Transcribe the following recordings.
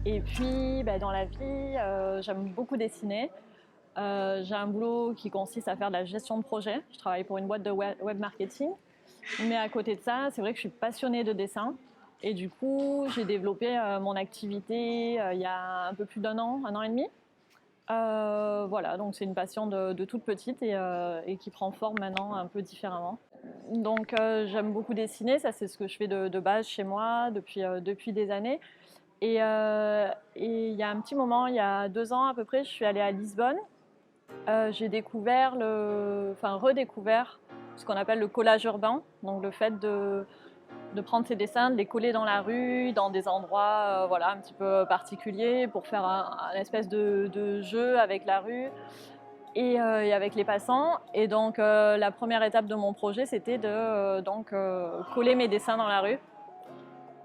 Et puis, dans la vie, j'aime beaucoup dessiner. J'ai un boulot qui consiste à faire de la gestion de projet. Je travaille pour une boîte de web marketing. Mais à côté de ça, c'est vrai que je suis passionnée de dessin. Et du coup, j'ai développé mon activité il y a un peu plus un an et demi. Voilà, donc c'est une passion de toute petite et qui prend forme maintenant un peu différemment. Donc j'aime beaucoup dessiner, ça c'est ce que je fais de base chez moi depuis des années. Et il y a un petit moment, il y a 2 ans à peu près, je suis allée à Lisbonne. J'ai redécouvert ce qu'on appelle le collage urbain, donc le fait de prendre ses dessins, de les coller dans la rue, dans des endroits voilà, un petit peu particuliers pour faire un espèce de jeu avec la rue et avec les passants. Et donc la première étape de mon projet, c'était de coller mes dessins dans la rue.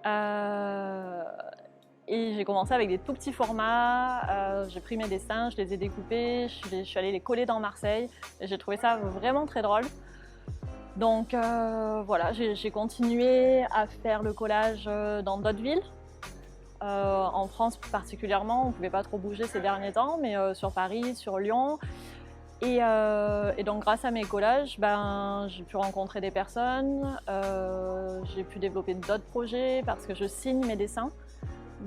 Euh, et j'ai commencé avec des tout petits formats. J'ai pris mes dessins, je les ai découpés, je suis allée les coller dans Marseille. Et j'ai trouvé ça vraiment très drôle. Donc voilà, j'ai continué à faire le collage dans d'autres villes. En France particulièrement, on ne pouvait pas trop bouger ces derniers temps, mais sur Paris, sur Lyon. Et donc grâce à mes collages, j'ai pu rencontrer des personnes, j'ai pu développer d'autres projets parce que je signe mes dessins.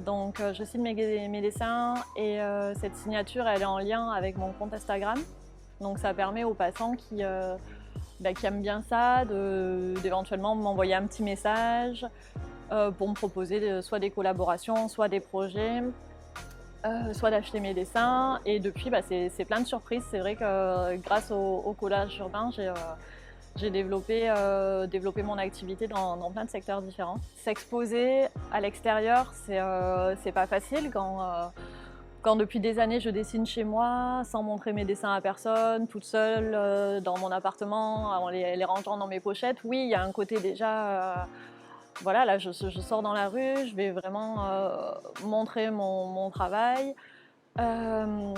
Donc je signe mes dessins et cette signature elle est en lien avec mon compte Instagram. Donc ça permet aux passants qui aiment bien ça d'éventuellement m'envoyer un petit message pour me proposer soit des collaborations, soit des projets. Soit d'acheter mes dessins et depuis c'est plein de surprises. C'est vrai que grâce au collage urbain j'ai développé mon activité dans plein de secteurs différents. S'exposer à l'extérieur c'est pas facile quand depuis des années je dessine chez moi sans montrer mes dessins à personne, toute seule dans mon appartement en les rangeant dans mes pochettes. Oui, il y a un côté déjà voilà, là je sors dans la rue, je vais vraiment montrer mon travail. Euh,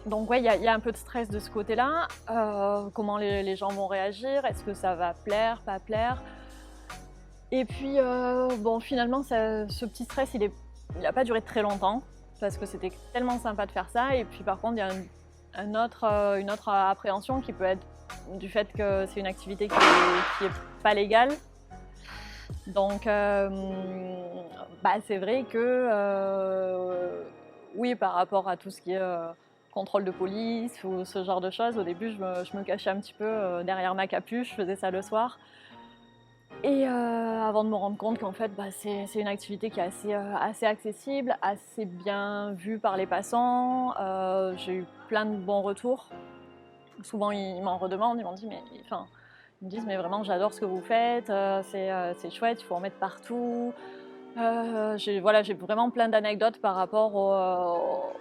donc ouais, il y a un peu de stress de ce côté-là. Comment les gens vont réagir? Est-ce que ça va plaire, pas plaire? Et puis bon, finalement, ce petit stress, il n'a pas duré très longtemps parce que c'était tellement sympa de faire ça. Et puis par contre, il y a une autre appréhension qui peut être du fait que c'est une activité qui est pas légale. Donc, c'est vrai que, oui, par rapport à tout ce qui est contrôle de police ou ce genre de choses, au début, je me cachais un petit peu derrière ma capuche, je faisais ça le soir. Et avant de me rendre compte qu'en fait, c'est une activité qui est assez accessible, assez bien vue par les passants. J'ai eu plein de bons retours. Souvent, ils m'en redemandent, ils m'ont dit, mais enfin, ils me disent mais vraiment j'adore ce que vous faites, c'est chouette, il faut en mettre partout. J'ai vraiment plein d'anecdotes par rapport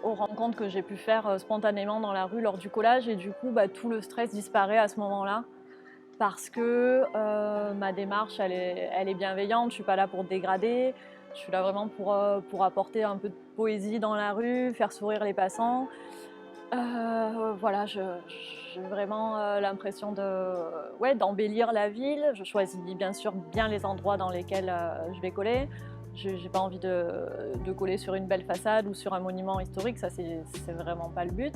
aux rencontres que j'ai pu faire spontanément dans la rue lors du collage et du coup tout le stress disparaît à ce moment-là parce que ma démarche elle est bienveillante, je suis pas là pour dégrader, je suis là vraiment pour apporter un peu de poésie dans la rue, faire sourire les passants. Voilà, j'ai vraiment l'impression d'embellir la ville. Je choisis bien sûr bien les endroits dans lesquels je vais coller. Je n'ai pas envie de coller sur une belle façade ou sur un monument historique, ça c'est vraiment pas le but.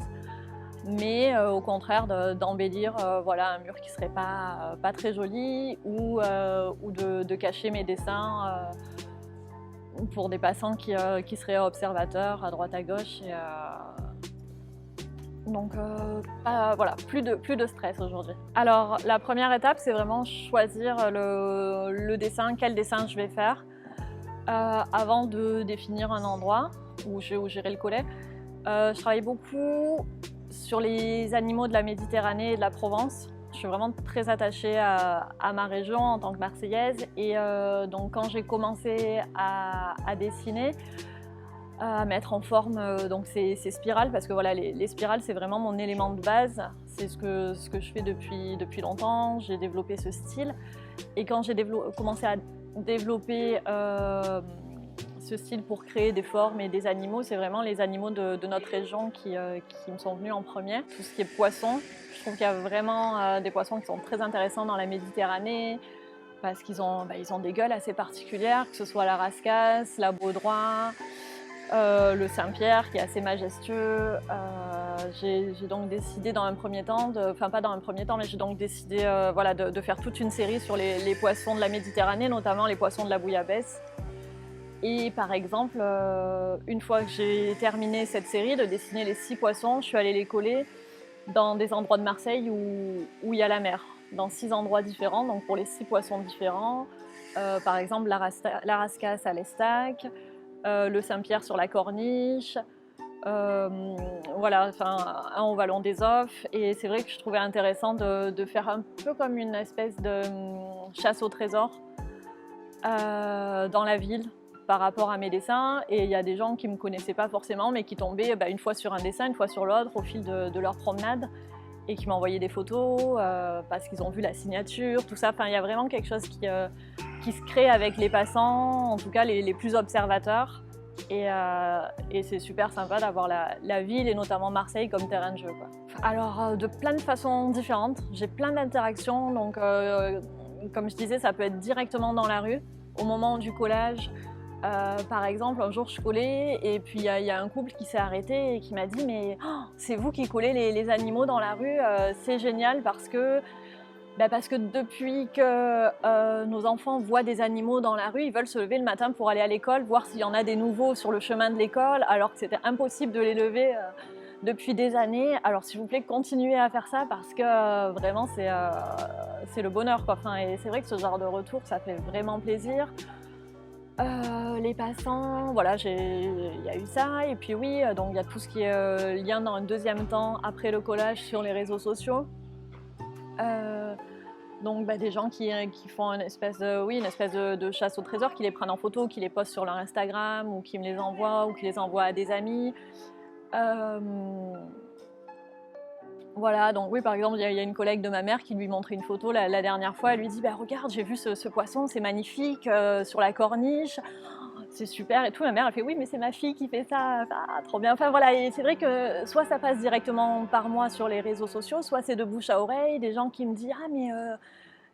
Mais au contraire d'embellir voilà, un mur qui serait pas très joli ou de cacher mes dessins pour des passants qui seraient observateurs à droite à gauche. Donc voilà, plus de stress aujourd'hui. Alors la première étape, c'est vraiment choisir le dessin, quel dessin je vais faire, avant de définir un endroit où j'irai le coller. Je travaille beaucoup sur les animaux de la Méditerranée et de la Provence. Je suis vraiment très attachée à ma région en tant que Marseillaise et donc quand j'ai commencé à dessiner, à mettre en forme donc ces spirales parce que voilà, les spirales c'est vraiment mon élément de base, c'est ce que je fais depuis longtemps, j'ai développé ce style et quand j'ai commencé à développer ce style pour créer des formes et des animaux, c'est vraiment les animaux de notre région qui me sont venus en premier. Tout ce qui est poisson, je trouve qu'il y a vraiment des poissons qui sont très intéressants dans la Méditerranée parce qu'ils ont des gueules assez particulières, que ce soit la rascasse, la baudroie. le Saint-Pierre qui est assez majestueux. J'ai donc décidé dans un premier temps, enfin pas dans un premier temps, mais j'ai donc décidé voilà, de faire toute une série sur les poissons de la Méditerranée, notamment les poissons de la bouillabaisse. Et par exemple, une fois que j'ai terminé cette série de dessiner les 6 poissons, je suis allée les coller dans des endroits de Marseille où il y a la mer, dans 6 endroits différents, donc pour les 6 poissons différents. Par exemple, la Rascasse à l'Estac, le Saint-Pierre sur la Corniche, voilà, enfin, un au Vallon des Offres. Et c'est vrai que je trouvais intéressant de faire un peu comme une espèce de chasse au trésor dans la ville par rapport à mes dessins. Et il y a des gens qui ne me connaissaient pas forcément, mais qui tombaient une fois sur un dessin, une fois sur l'autre au fil de leur promenade, et qui m'envoyaient des photos parce qu'ils ont vu la signature, tout ça. Enfin, il y a vraiment quelque chose qui se crée avec les passants, en tout cas les plus observateurs. Et c'est super sympa d'avoir la ville et notamment Marseille comme terrain de jeu, quoi. Alors, de plein de façons différentes, j'ai plein d'interactions. Donc, comme je disais, ça peut être directement dans la rue, au moment du collage. Par exemple, un jour je collais et puis il y a un couple qui s'est arrêté et qui m'a dit « mais oh, c'est vous qui collez les animaux dans la rue, c'est génial parce que depuis que nos enfants voient des animaux dans la rue, ils veulent se lever le matin pour aller à l'école, voir s'il y en a des nouveaux sur le chemin de l'école, alors que c'était impossible de les lever depuis des années. Alors s'il vous plaît, continuez à faire ça parce que vraiment c'est le bonheur, quoi. Enfin, et c'est vrai que ce genre de retour, ça fait vraiment plaisir. Les passants, voilà, il y a eu ça. Et puis oui, donc il y a tout ce qui est lien dans un deuxième temps après le collage sur les réseaux sociaux. Donc des gens qui font une espèce de chasse au trésor, qui les prennent en photo, qui les postent sur leur Instagram ou qui me les envoient ou qui les envoient à des amis. Voilà, donc oui, par exemple, il y a une collègue de ma mère qui lui montrait une photo la dernière fois. Elle lui dit regarde, j'ai vu ce poisson, c'est magnifique, sur la corniche, c'est super et tout. Ma mère elle fait oui, mais c'est ma fille qui fait ça, ah, trop bien. Enfin voilà, et c'est vrai que soit ça passe directement par moi sur les réseaux sociaux, soit c'est de bouche à oreille, des gens qui me disent ah mais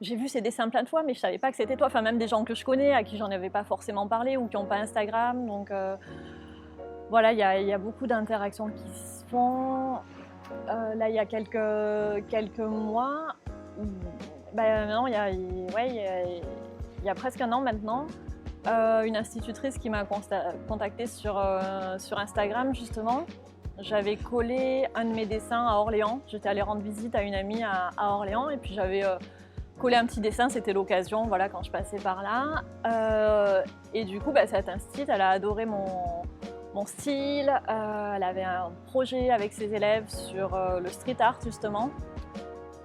j'ai vu ces dessins plein de fois, mais je savais pas que c'était toi. Enfin même des gens que je connais à qui j'en avais pas forcément parlé ou qui n'ont pas Instagram. Donc voilà, il y a beaucoup d'interactions qui se font. Là, il y a quelques mois, maintenant, il y a presque un an maintenant, une institutrice qui m'a contactée sur Instagram, justement. J'avais collé un de mes dessins à Orléans. J'étais allée rendre visite à une amie à Orléans et puis j'avais collé un petit dessin, c'était l'occasion, voilà, quand je passais par là. Et du coup, cette institutrice, elle a adoré mon style, elle avait un projet avec ses élèves sur le street art justement,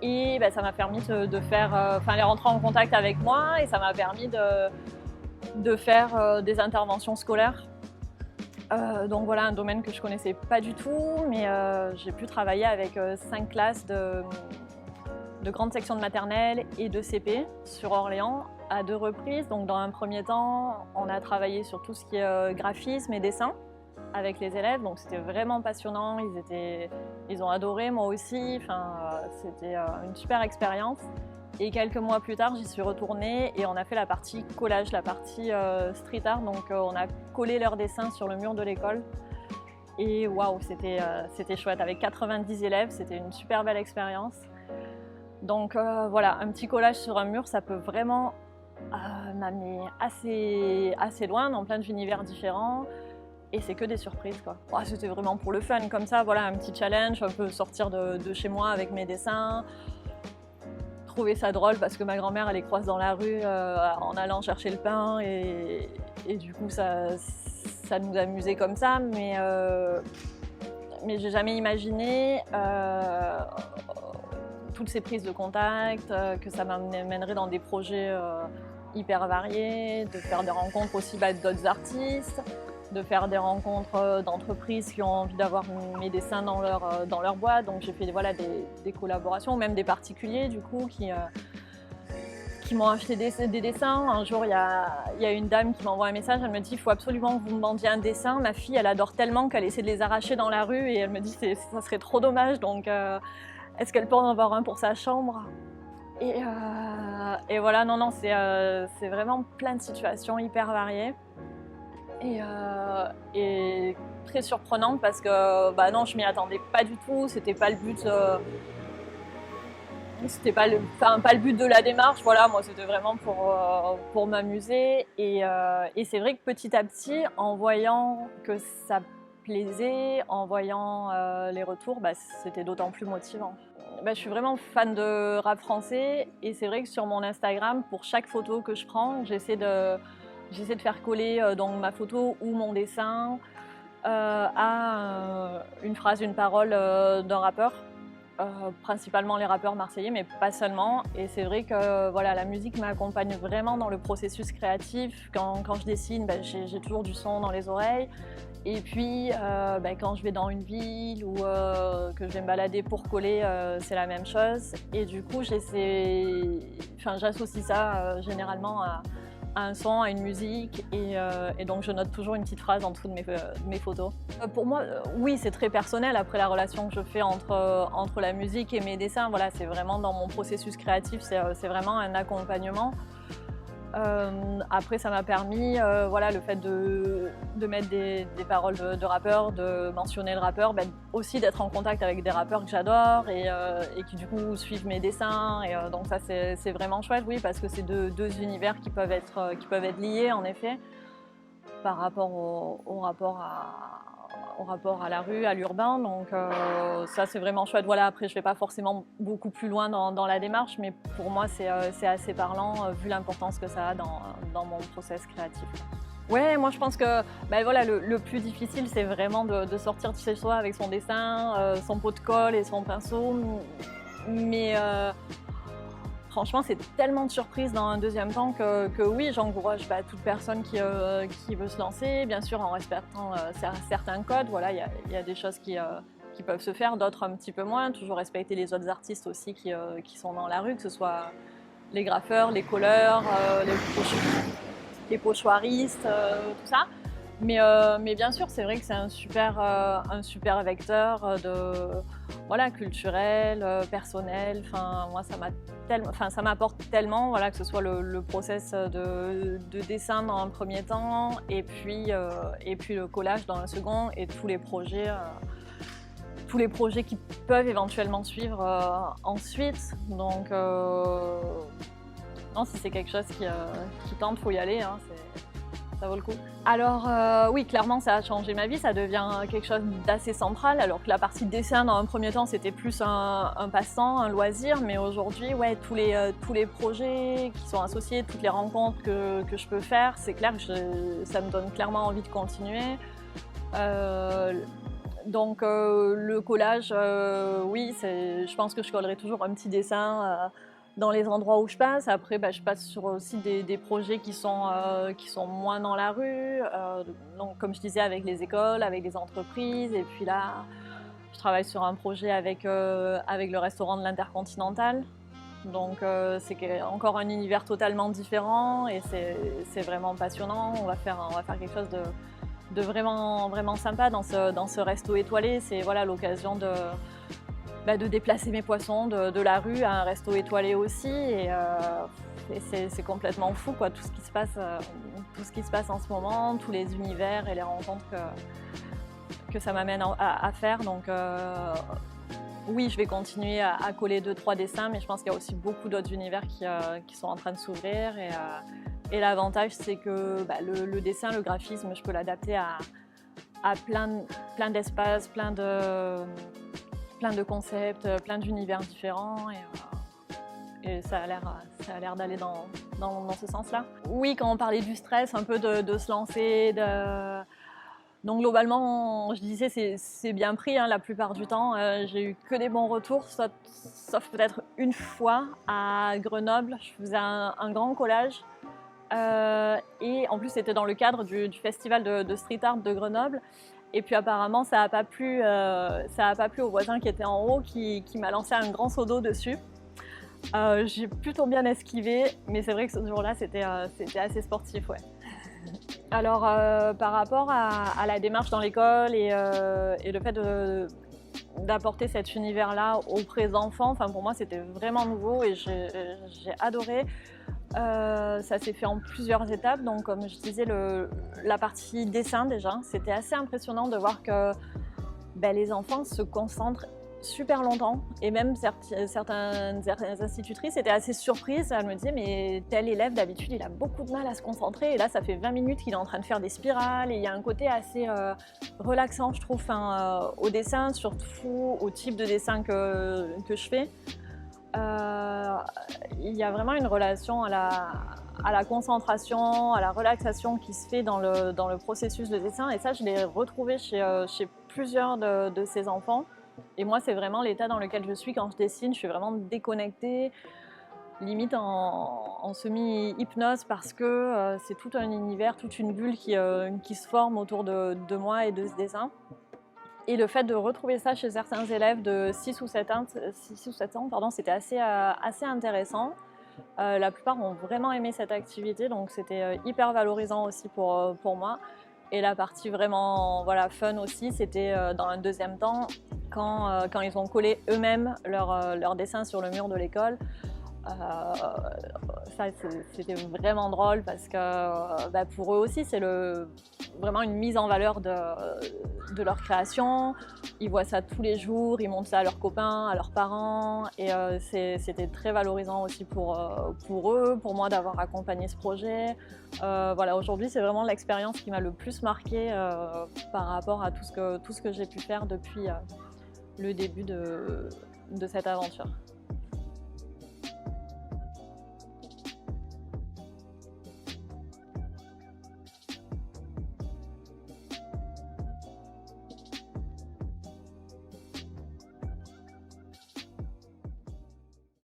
et ça m'a permis de faire, elle est rentrée en contact avec moi et ça m'a permis de faire des interventions scolaires. Donc voilà, un domaine que je connaissais pas du tout, mais j'ai pu travailler avec 5 classes de grande section de maternelle et de CP sur Orléans à 2 reprises. Donc dans un premier temps, on a travaillé sur tout ce qui est graphisme et dessin avec les élèves, donc c'était vraiment passionnant, ils ont adoré, moi aussi, enfin, c'était une super expérience. Et quelques mois plus tard, j'y suis retournée et on a fait la partie collage, la partie street art, donc on a collé leurs dessins sur le mur de l'école. Et waouh, c'était chouette, avec 90 élèves, c'était une super belle expérience. Donc voilà, un petit collage sur un mur, ça peut vraiment m'amener assez loin, dans plein d'univers différents. Et c'est que des surprises, quoi. Oh, c'était vraiment pour le fun, comme ça, voilà, un petit challenge, un peu sortir de chez moi avec mes dessins. Trouver ça drôle parce que ma grand-mère, elle les croise dans la rue en allant chercher le pain et du coup, ça nous amusait comme ça, mais j'ai jamais imaginé toutes ces prises de contact, que ça m'amènerait dans des projets hyper variés, de faire des rencontres aussi d'autres artistes, de faire des rencontres d'entreprises qui ont envie d'avoir mes dessins dans leur boîte. Donc j'ai fait des collaborations, même des particuliers du coup qui m'ont acheté des dessins. Un jour, il y a une dame qui m'envoie un message, elle me dit « il faut absolument que vous me vendiez un dessin, ma fille elle adore tellement qu'elle essaie de les arracher dans la rue et elle me dit ça serait trop dommage, donc est-ce qu'elle peut en avoir un pour sa chambre ?» Et voilà, non, c'est vraiment plein de situations hyper variées. et très surprenante parce que bah non, je m'y attendais pas du tout, c'était pas le but. C'était pas pas le but de la démarche, voilà, moi c'était vraiment pour m'amuser. Et c'est vrai que petit à petit, en voyant que ça plaisait, en voyant les retours, bah, c'était d'autant plus motivant. Bah, je suis vraiment fan de rap français et c'est vrai que sur mon Instagram, pour chaque photo que je prends, j'essaie de faire coller donc ma photo ou mon dessin à une phrase, une parole d'un rappeur. Principalement les rappeurs marseillais, mais pas seulement. Et c'est vrai que voilà, la musique m'accompagne vraiment dans le processus créatif. Quand je dessine, ben, j'ai toujours du son dans les oreilles. Et puis, ben, quand je vais dans une ville ou que je vais me balader pour coller, c'est la même chose. Et du coup, j'associe ça généralement à un son, à une musique, et donc je note toujours une petite phrase en dessous de mes photos. Pour moi, oui, c'est très personnel. Après, la relation que je fais entre la musique et mes dessins, voilà, c'est vraiment dans mon processus créatif, c'est vraiment un accompagnement. Après, ça m'a permis, voilà, le fait de mettre des paroles de rappeurs, de mentionner le rappeur, ben, aussi d'être en contact avec des rappeurs que j'adore et qui du coup suivent mes dessins. Et donc ça, c'est vraiment chouette, oui, parce que c'est deux univers qui peuvent être liés, en effet, par rapport au rapport à la rue, à l'urbain. Donc ça, c'est vraiment chouette. Voilà, après, je ne vais pas forcément beaucoup plus loin dans la démarche, mais pour moi, c'est assez parlant vu l'importance que ça a dans mon process créatif. Ouais, moi je pense que ben voilà, le plus difficile, c'est vraiment de sortir de chez soi avec son dessin, son pot de colle et son pinceau. Mais franchement, c'est tellement de surprises dans un deuxième temps que oui, j'encourage toute personne qui veut se lancer, bien sûr en respectant certains codes. Voilà, il y a des choses qui peuvent se faire, d'autres un petit peu moins. Toujours respecter les autres artistes aussi qui sont dans la rue, que ce soit les graffeurs, les colleurs, les pochoiristes, tout ça. Mais bien sûr, c'est vrai que c'est un super vecteur voilà, culturel, personnel. Enfin, moi, ça m'apporte tellement, voilà, que ce soit le process de dessin dans un premier temps, et puis le collage dans un second, et tous les projets qui peuvent éventuellement suivre ensuite. Donc, non, si c'est quelque chose qui tente, faut y aller, hein, ça vaut le coup. Alors oui, clairement, ça a changé ma vie, ça devient quelque chose d'assez central, alors que la partie dessin, dans un premier temps, c'était plus un passe-temps, un loisir, mais aujourd'hui, ouais, tous les projets qui sont associés, toutes les rencontres que je peux faire, c'est clair que ça me donne clairement envie de continuer. Donc le collage, oui, je pense que je collerai toujours un petit dessin dans les endroits où je passe. Après, je passe sur aussi des projets qui sont moins dans la rue, donc comme je disais, avec les écoles, avec les entreprises. Et puis là, je travaille sur un projet avec le restaurant de l'Intercontinental. Donc c'est encore un univers totalement différent, et c'est vraiment passionnant. On va faire quelque chose de vraiment sympa dans ce resto étoilé. C'est voilà, l'occasion de déplacer mes poissons de la rue à un resto étoilé aussi, et c'est complètement fou, quoi, tout ce qui se passe en ce moment, tous les univers et les rencontres que ça m'amène à faire. Donc oui, je vais continuer à coller 2-3 dessins, mais je pense qu'il y a aussi beaucoup d'autres univers qui sont en train de s'ouvrir, et l'avantage, c'est que le dessin, le graphisme, je peux l'adapter à plein d'espaces, plein de concepts, plein d'univers différents, et ça a l'air d'aller dans ce sens-là. Oui, quand on parlait du stress, un peu de se lancer, donc globalement, je disais, c'est bien pris, hein, la plupart du temps. J'ai eu que des bons retours, sauf peut-être une fois à Grenoble. Je faisais un grand collage, et en plus c'était dans le cadre du festival de street art de Grenoble. Et puis apparemment, ça n'a pas plu au voisin qui était en haut, qui m'a lancé un grand seau d'eau dessus. J'ai plutôt bien esquivé, mais c'est vrai que ce jour-là, c'était assez sportif, ouais. Alors, par rapport à la démarche dans l'école et le fait d'apporter cet univers-là auprès des enfants, pour moi, c'était vraiment nouveau, et j'ai adoré. Ça s'est fait en plusieurs étapes. Donc, comme je disais, la partie dessin déjà, c'était assez impressionnant de voir que les enfants se concentrent super longtemps. Et même certaines institutrices étaient assez surprises. Elles me disaient, mais tel élève d'habitude, il a beaucoup de mal à se concentrer. Et là, ça fait 20 minutes qu'il est en train de faire des spirales. Et il y a un côté assez relaxant, je trouve, au dessin, surtout au type de dessin que je fais. Il y a vraiment une relation à la concentration, à la relaxation qui se fait dans le processus de dessin. Et ça, je l'ai retrouvé chez plusieurs de ces enfants. Et moi, c'est vraiment l'état dans lequel je suis quand je dessine. Je suis vraiment déconnectée, limite en semi-hypnose, parce que c'est tout un univers, toute une bulle qui se forme autour de moi et de ce dessin. Et le fait de retrouver ça chez certains élèves de 6 ou 7 ans, c'était assez intéressant. La plupart ont vraiment aimé cette activité, donc c'était hyper valorisant aussi pour moi. Et la partie vraiment fun aussi, c'était dans un deuxième temps, quand ils ont collé eux-mêmes leur dessin sur le mur de l'école. Ça, c'était vraiment drôle parce que pour eux aussi, c'est vraiment une mise en valeur de leur création. Ils voient ça tous les jours, ils montrent ça à leurs copains, à leurs parents. Et c'était très valorisant aussi pour eux, pour moi d'avoir accompagné ce projet. Aujourd'hui, c'est vraiment l'expérience qui m'a le plus marquée par rapport à tout ce que j'ai pu faire depuis le début de cette aventure.